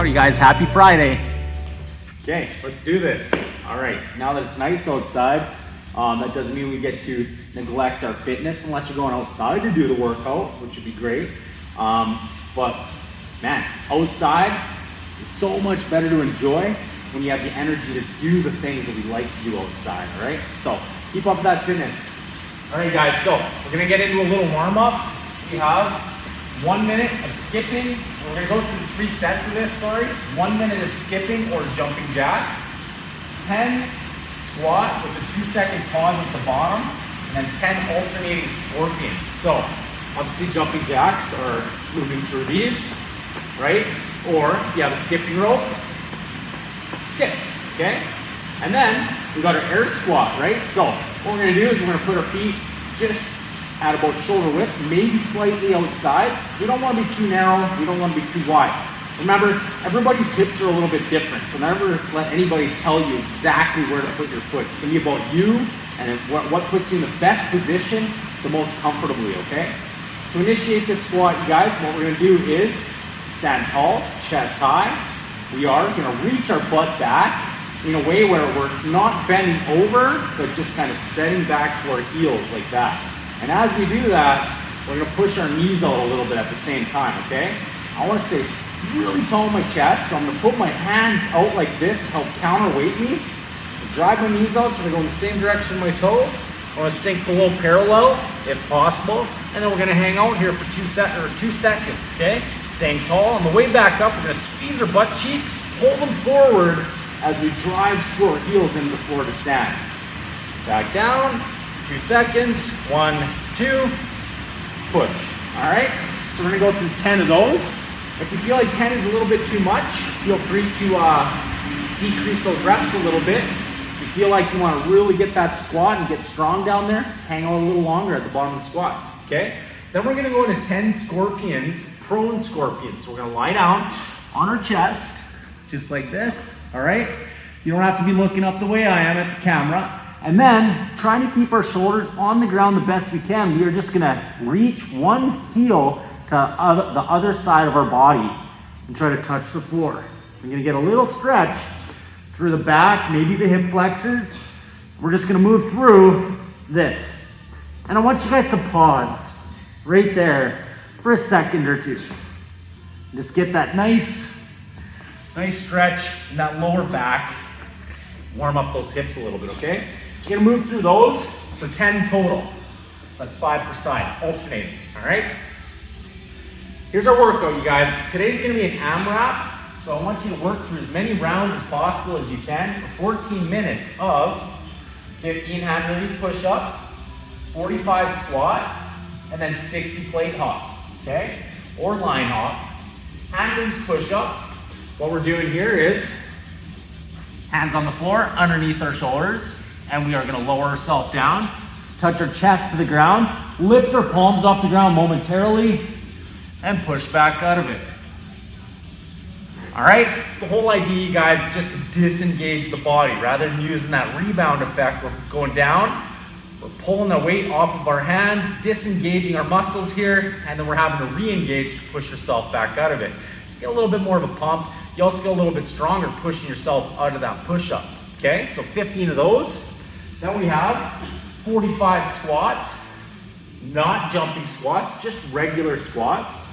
Howdy guys, happy Friday. Okay, let's do this. All right, now that it's nice outside, that doesn't mean we get to neglect our fitness unless you're going outside to do the workout, which would be great. But man, outside is so much better to enjoy when you have the energy to do the things that we like to do outside, all right? So keep up that fitness. All right guys, so we're gonna get into a little warm up. We have 1 minute of skipping. We're gonna go through 3 sets of this, 1 minute of skipping or jumping jacks, 10 squat with a 2-second pause at the bottom, and then 10 alternating scorpions. So obviously jumping jacks are moving through these, right? Or if you have a skipping rope, skip, okay? And then we got our air squat, right? So what we're gonna do is we're gonna put our feet just at about shoulder width, maybe slightly outside. We don't want to be too narrow, we don't want to be too wide. Remember, everybody's hips are a little bit different, so never let anybody tell you exactly where to put your foot. It's going to be about you and what puts you in the best position the most comfortably, okay? To initiate this squat, you guys, what we're going to do is stand tall, chest high. We are going to reach our butt back in a way where we're not bending over, but just kind of setting back to our heels like that. And as we do that, we're gonna push our knees out a little bit at the same time, okay? I wanna stay really tall in my chest, so I'm gonna put my hands out like this to help counterweight me. Drive my knees out so they go in the same direction of my toe. I wanna sink below parallel, if possible. And then we're gonna hang out here for 2 seconds, okay? Staying tall. On the way back up, we're gonna squeeze our butt cheeks, pull them forward as we drive through our heels into the floor to stand. Back down. 2 seconds, 1, 2, push. All right, so we're gonna go through 10 of those. If you feel like 10 is a little bit too much, feel free to decrease those reps a little bit. If you feel like you wanna really get that squat and get strong down there, hang out a little longer at the bottom of the squat, okay? Then we're gonna go into 10 scorpions, prone scorpions. So we're gonna lie down on our chest, just like this, all right? You don't have to be looking up the way I am at the camera. And then, trying to keep our shoulders on the ground the best we can, we are just gonna reach one heel to the other side of our body and try to touch the floor. We're gonna get a little stretch through the back, maybe the hip flexors. We're just gonna move through this. And I want you guys to pause right there for a second or two. Just get that nice stretch in that lower back. Warm up those hips a little bit, okay? So you're gonna move through those for 10 total. That's 5 per side, alternating, all right? Here's our workout, you guys. Today's gonna be an AMRAP, so I want you to work through as many rounds as possible as you can for 14 minutes of 15 hand release push-up, 45 squat, and then 60 plate hop, okay? Or line hop. Hand release push-up. What we're doing here is hands on the floor, underneath our shoulders, and we are gonna lower ourselves down, touch our chest to the ground, lift our palms off the ground momentarily, and push back out of it. All right, the whole idea, you guys, is just to disengage the body. Rather than using that rebound effect, we're going down, we're pulling the weight off of our hands, disengaging our muscles here, and then we're having to re-engage to push yourself back out of it. Just get a little bit more of a pump. You also get a little bit stronger pushing yourself out of that push-up, okay? So 15 of those. Then we have 45 squats, not jumping squats, just regular squats.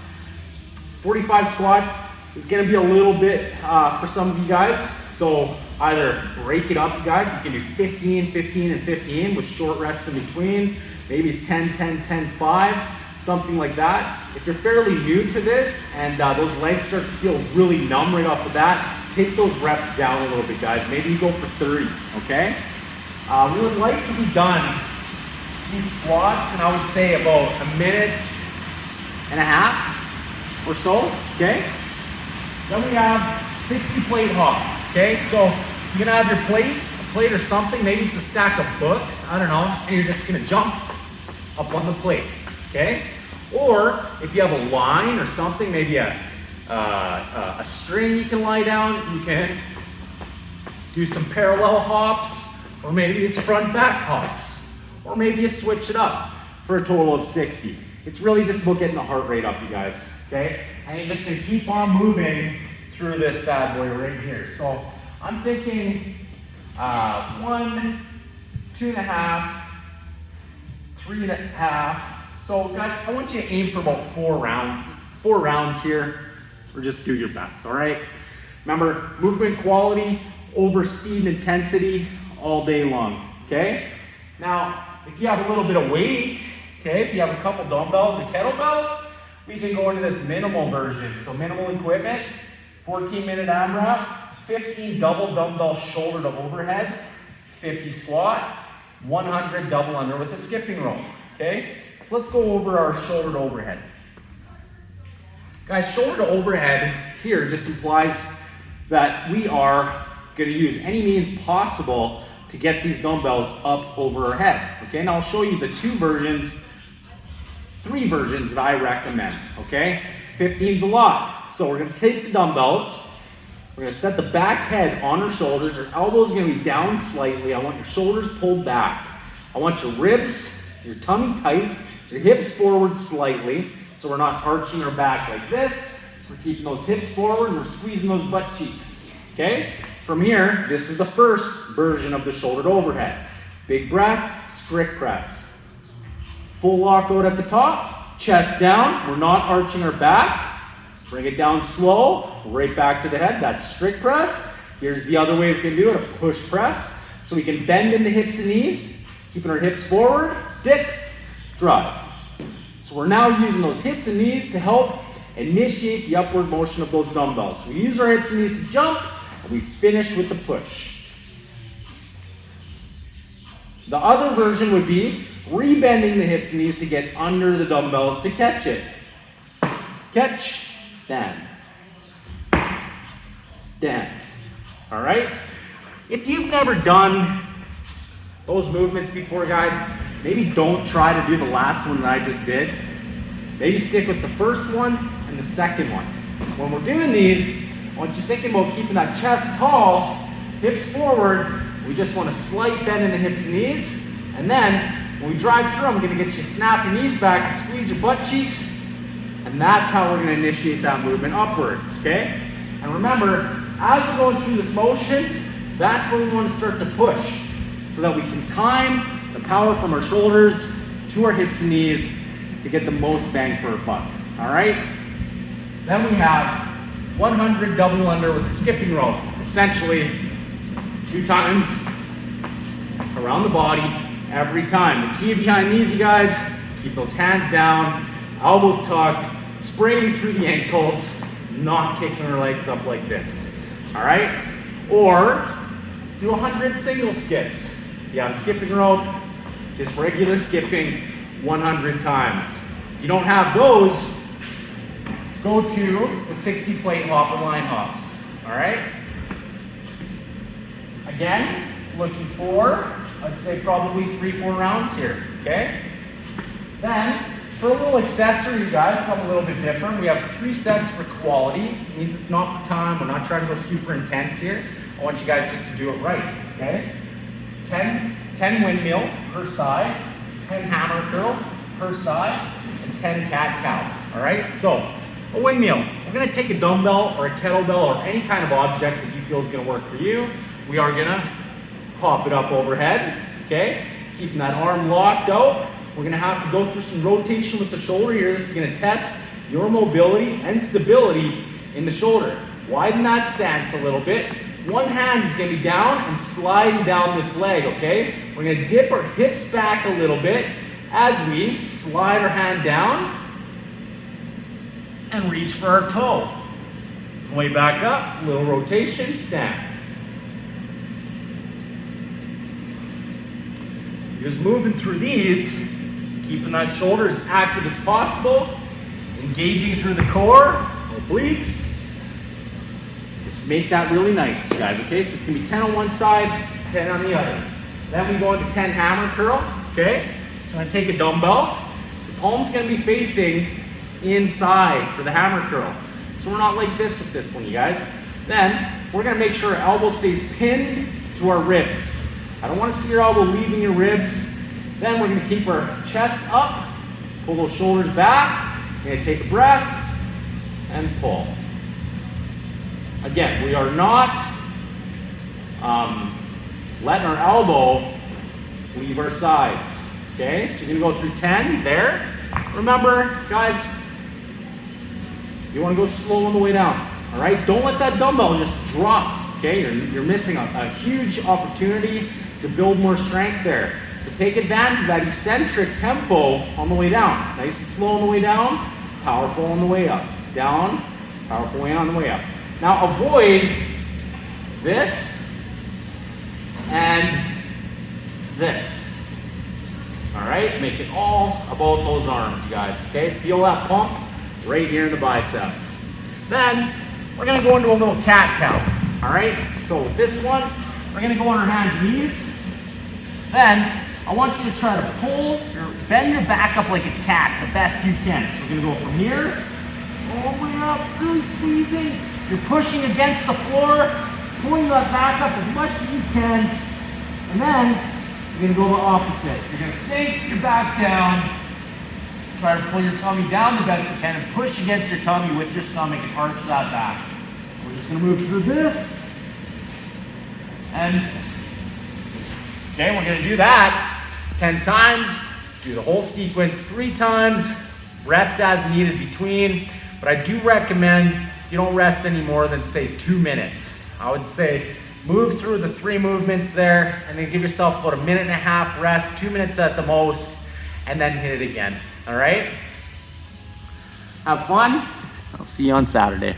45 squats is gonna be a little bit for some of you guys, so either break it up, you guys. You can do 15, 15, and 15 with short rests in between. Maybe it's 10, 10, 10, 5. Something like that. If you're fairly new to this and those legs start to feel really numb right off the bat, take those reps down a little bit, guys. Maybe you go for 30, okay? We would like to be done these squats, and I would say about 1.5 minutes or so, okay? Then we have 60 plate hop, okay? So you're gonna have your plate, a plate or something, maybe it's a stack of books, I don't know, and you're just gonna jump up on the plate. Okay? Or if you have a line or something, maybe a string you can lie down, you can do some parallel hops, or maybe it's front back hops, or maybe you switch it up for a total of 60. It's really just about getting the heart rate up, you guys, okay? And you're just gonna keep on moving through through this bad boy right here. So I'm thinking 1, 2.5, 3.5. So guys, I want you to aim for about 4 rounds. 4 rounds here, or just do your best, all right? Remember, movement quality over speed and intensity all day long, okay? Now, if you have a little bit of weight, okay, if you have a couple dumbbells or kettlebells, we can go into this minimal version. So minimal equipment, 14-minute AMRAP, 15 double dumbbell shoulder to overhead, 50 squat, 100 double under with a skipping rope, okay? So let's go over our shoulder to overhead. Guys, shoulder to overhead here just implies that we are going to use any means possible to get these dumbbells up over our head. Okay, now I'll show you the 3 versions that I recommend. Okay, 15's a lot. So we're going to take the dumbbells, we're going to set the back head on our shoulders, your elbows are going to be down slightly. I want your shoulders pulled back. I want your ribs, your tummy tight, your hips forward slightly. So we're not arching our back like this. We're keeping those hips forward and we're squeezing those butt cheeks. Okay? From here, this is the first version of the shoulder to overhead. Big breath, strict press. Full lockout at the top, chest down. We're not arching our back. Bring it down slow, right back to the head. That's strict press. Here's the other way we can do it, a push press. So we can bend in the hips and knees, keeping our hips forward, dip, drive. So we're now using those hips and knees to help initiate the upward motion of those dumbbells. So we use our hips and knees to jump, and we finish with the push. The other version would be rebending the hips and knees to get under the dumbbells to catch it. Catch, stand. Stand. All right? If you've never done those movements before, guys, maybe don't try to do the last one that I just did. Maybe stick with the first one and the second one. When we're doing these, I want you thinking about keeping that chest tall, hips forward. We just want a slight bend in the hips and knees. And then when we drive through, I'm gonna get you to snap your knees back and squeeze your butt cheeks. And that's how we're gonna initiate that movement upwards, okay? And remember, as we're going through this motion, that's where we want to start to push so that we can time the power from our shoulders to our hips and knees to get the most bang for our buck, all right? Then we have 100 double under with the skipping rope. Essentially, 2 times around the body every time. The key behind these, you guys, keep those hands down, elbows tucked, spraying through the ankles, not kicking our legs up like this, all right? Or do 100 single skips. If you have a skipping rope, just regular skipping 100 times. If you don't have those, go to the 60 plate hop or line hops, all right? Again, looking for, I'd say probably 3-4 rounds here, okay? Then, for a little accessory, guys, something a little bit different. We have 3 sets for quality. It means it's not for time. We're not trying to go super intense here. I want you guys just to do it right, okay? 10 windmill per side, 10 hammer curl per side, and 10 cat-cow, all right? So, a windmill. We're gonna take a dumbbell or a kettlebell or any kind of object that you feel is gonna work for you. We are gonna pop it up overhead, okay? Keeping that arm locked out. We're gonna have to go through some rotation with the shoulder here. This is gonna test your mobility and stability in the shoulder. Widen that stance a little bit. One hand is gonna be down and sliding down this leg, okay? We're gonna dip our hips back a little bit as we slide our hand down and reach for our toe. Way back up, little rotation, stand. Just moving through these, keeping that shoulder as active as possible, engaging through the core, obliques. Just make that really nice, guys, okay? So it's gonna be 10 on one side, 10 on the other. Then we go into 10 hammer curl, okay? So I'm gonna take a dumbbell. The palm's gonna be facing inside for the hammer curl. So we're not like this with this one, you guys. Then we're gonna make sure our elbow stays pinned to our ribs. I don't want to see your elbow leaving your ribs. Then we're going to keep our chest up, pull those shoulders back. We're going to take a breath and pull. Again, we are not letting our elbow leave our sides. Okay, so you're gonna go through 10 there. Remember, guys, you wanna go slow on the way down. All right, don't let that dumbbell just drop. Okay, you're missing a huge opportunity to build more strength there. So take advantage of that eccentric tempo on the way down. Nice and slow on the way down, powerful on the way up. Down, powerful way on the way up. Now avoid this and this. All right, make it all about those arms, guys, okay? Feel that pump right here in the biceps. Then, we're gonna go into a little cat-cow, all right? So with this one, we're gonna go on our hands and knees. Then, I want you to try to bend your back up like a cat the best you can. So we're gonna go from here, all the way up, really squeezing. You're pushing against the floor, pulling that back up as much as you can, and then you're gonna go the opposite. You're gonna sink your back down, try to pull your tummy down the best you can, and push against your tummy with your stomach and arch that back. We're just gonna move through this and this. Okay, we're gonna do that 10 times. Do the whole sequence 3 times. Rest as needed between, but I do recommend you don't rest any more than, say, 2 minutes. I would say move through the 3 movements there, and then give yourself about 1.5 minutes rest, 2 minutes at the most, and then hit it again, all right? Have fun. I'll see you on Saturday.